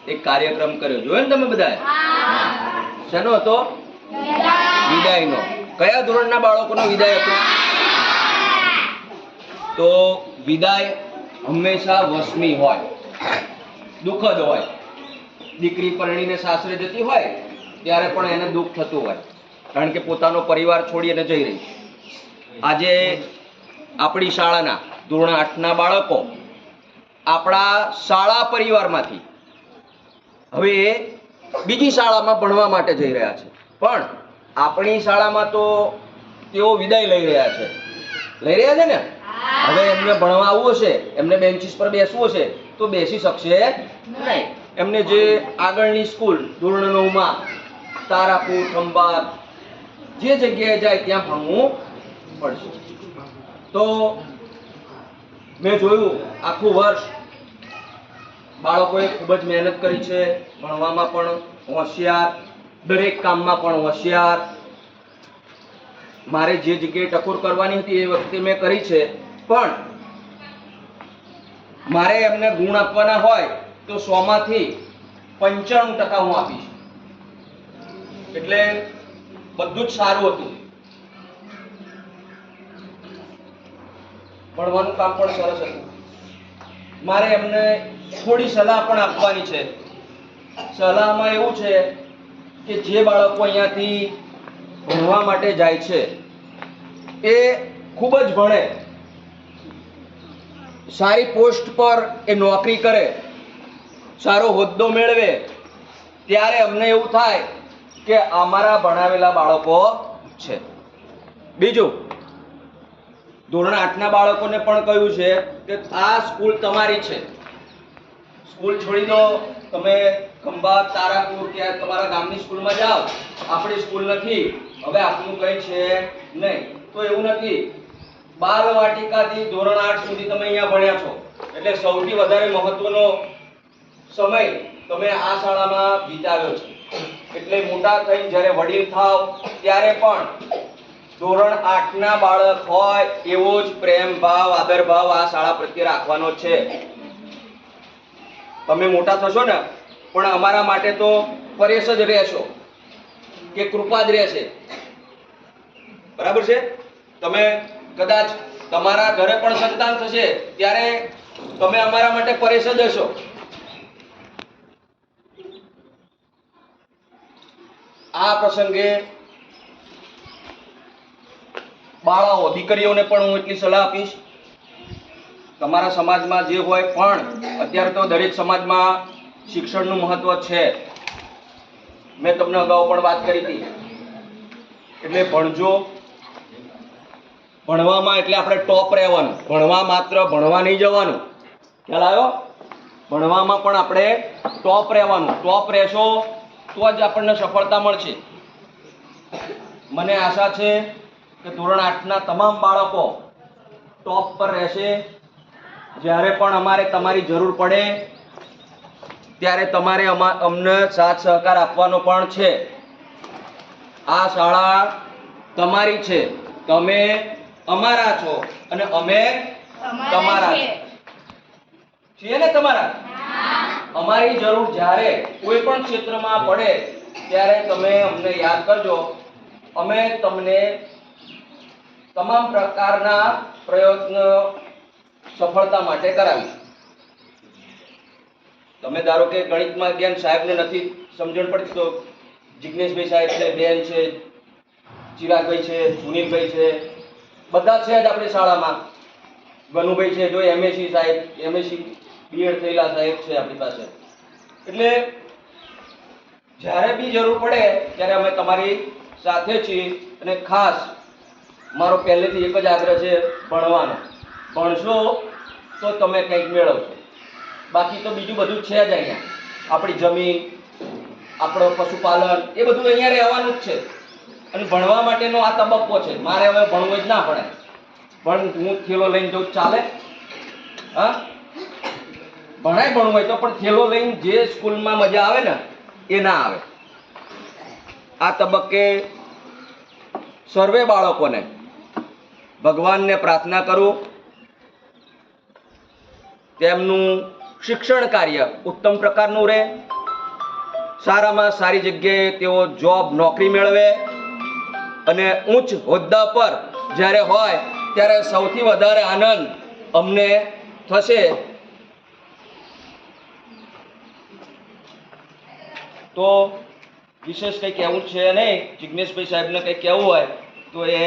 એક કાર્યક્રમ કર્યો, જોયો ને તમે બધાએ? શેનો હતો? વિદાયનો. કયા ધોરણના બાળકોનો વિદાય હતો? તો વિદાય હંમેશા વસમી હોય, દુઃખદ હોય. દીકરી પરણીને સાસરે જતી હોય ત્યારે પણ એને દુઃખ થતું હોય, કારણ કે પોતાનો પરિવાર છોડી અને જઈ રહી. આજે આપણી શાળાના ધોરણ 8ના બાળકો આપણા શાળા પરિવારમાંથી હવે બીજી શાળામાં ભણવા માટે જઈ રહ્યા છે, પણ આપણી શાળામાં તો તેઓ વિદાય લઈ રહ્યા છે. લઈ રહ્યા છે ને? હવે એમને ભણવા આવવું હશે, એમને બેન્ચીસ પર બેસવું હશે તો બેસી શકશે નહીં. એમને જે આગળની સ્કૂલ ધોરણ 9માં તારાપુર, ખંભાત, જે જગ્યાએ જાય ત્યાં ભણવું પડશે. તો મેં જોયું આખું વર્ષ બાળકોએ ખૂબ જ મહેનત કરી છે, ભણવામાં પણ હોશિયાર, દરેક કામમાં પણ હોશિયાર. મારે જે જગ્યાએ ટકોર કરવાની હતી એ વખતે મેં કરી છે, પણ મારે એમને ગુણ આપવાના હોય તો 100માંથી 95% હું આપીશ. એટલે બધું જ સારું હતું, ભણવાનું કામ પણ સરસ હતું. મારે એમને થોડી સલાહ પણ આપવાની છે. સલાહમાં એવું છે કે જે બાળકો અહીંયાથી ભણવા માટે જાય છે એ ખૂબ જ ભણે, સારી પોસ્ટ પર એ નોકરી કરે, સારો હોદ્દો મેળવે, ત્યારે અમને એવું થાય કે અમારા ભણાવેલા બાળકો છે. બીજું, ધોરણ 8ના બાળકોને પણ કહ્યું છે કે આ સ્કૂલ તમારી છે. સ્કૂલ છોડી દો, તમે ખંભાત, તારાપુર કે તમારા ગામની સ્કૂલમાં જાઓ, આપણી સ્કૂલ નથી, હવે આપનું કંઈ છે નહીં. તો એવું નથી, બાલવાટિકાથી ધોરણ 8 સુધી તમે અહીંયા ભણ્યા છો, એટલે સૌથી વધારે મહત્વનો સમય તમે આ શાળામાં વિતાવ્યો છે. એટલે મોટા થઈને જ્યારે વડીલ થાવ ત્યારે પણ ધોરણ 8ના બાળક હોય એવો જ પ્રેમ ભાવ, આદર ભાવ આ શાળા પ્રત્યે રાખવાનો છે. તમે મોટા થશો ને પણ અમારા માટે તો પરેશ જ રહેશો કે કૃપા જ રહેશે. બરાબર છે? તમે કદાચ તમારા ઘરે પણ સંતાન થશે ત્યારે તમે અમારા માટે પરેશ જ હશો. આ પ્રસંગે બાળાઓ, દીકરીઓને પણ હું એટલી સલાહ આપીશ, તમારા સમાજમાં જે હોય, પણ અત્યારે તો દરેક સમાજમાં શિક્ષણનું મહત્વ છે. મેં તમને અગાઉ પણ વાત કરી હતી. એટલે ભણજો. ભણવામાં એટલે આપણે ટોપ રહેવાનું. ભણવા માત્ર ભણવા નહીં જવાનું. ખ્યાલ આવ્યો? ભણવામાં પણ આપણે ટોપ રહેવાનું. ટોપ રહેશો તો જ આપણને સફળતા મળશે. મને આશા છે કે ધોરણ 8ના તમામ બાળકો ટોપ પર રહેશે. જ્યારે પણ અમારે તમારી જરૂર પડે ત્યારે તમારે અમને સાથ સહકાર આપવાનો પણ છે. આ શાળા તમારી છે, તમે અમારા છો અને અમે તમારા છીએ ને? તમારા. અમારી જરૂર જ્યારે કોઈ પણ ક્ષેત્રમાં પડે ત્યારે તમે અમને યાદ કરજો. અમે તમને તમામ પ્રકારના પ્રયત્ન સફળતા માટે કરાવીશું. તમે ધારો કે ગણિતમાં જ્ઞાન સાહેબને નથી સમજણ પડતી તો જિગ્નેશભાઈ સાહેબ છે, બેન છે, ચિરાગભાઈ છે, સુનિલભાઈ છે, બધા છે જ આપણી શાળામાં. ગનુભાઈ છે, જો એમએસસી સાહેબ, એમએસસી બીએડ થયેલા સાહેબ છે આપણી પાસે. એટલે જ્યારે બી જરૂર પડે ત્યારે અમે તમારી સાથે છીએ. અને ખાસ મારો પહેલેથી એક જ આગ્રહ છે, ભણવાનો. ભણશો તો તમે કંઈક મેળવશો. બાકી તો બીજું બધું છે જ અહીંયા. આપણી જમીન, આપણો પશુપાલન, એ બધું અહીંયા રહેવાનું જ છે. અને ભણવા માટેનો આ તબક્કો છે. મારે હવે ભણવું જ ના પડે, પણ હું થેલો લઈને જઉં ચાલે? હા, ભણાય ભણવું હોય તો, પણ થેલો લઈને જે સ્કૂલમાં મજા આવે ને એ ના આવે. આ તબક્કે સર્વે બાળકોને ભગવાનને પ્રાર્થના કરું તેમનું શિક્ષણ કાર્ય ઉત્તમ પ્રકારનું રહે, સારામાં સારી જગ્યાએ તેઓ જોબ નોકરી મેળવે અને ઉચ્ચ હોદ્દા પર જ્યારે હોય ત્યારે સૌથી વધારે આનંદ અમને થશે. તો વિશેષ કંઈ કહેવું છે નહીં. જિજ્ઞેશભાઈ સાહેબને કંઈ કહેવું હોય તો એ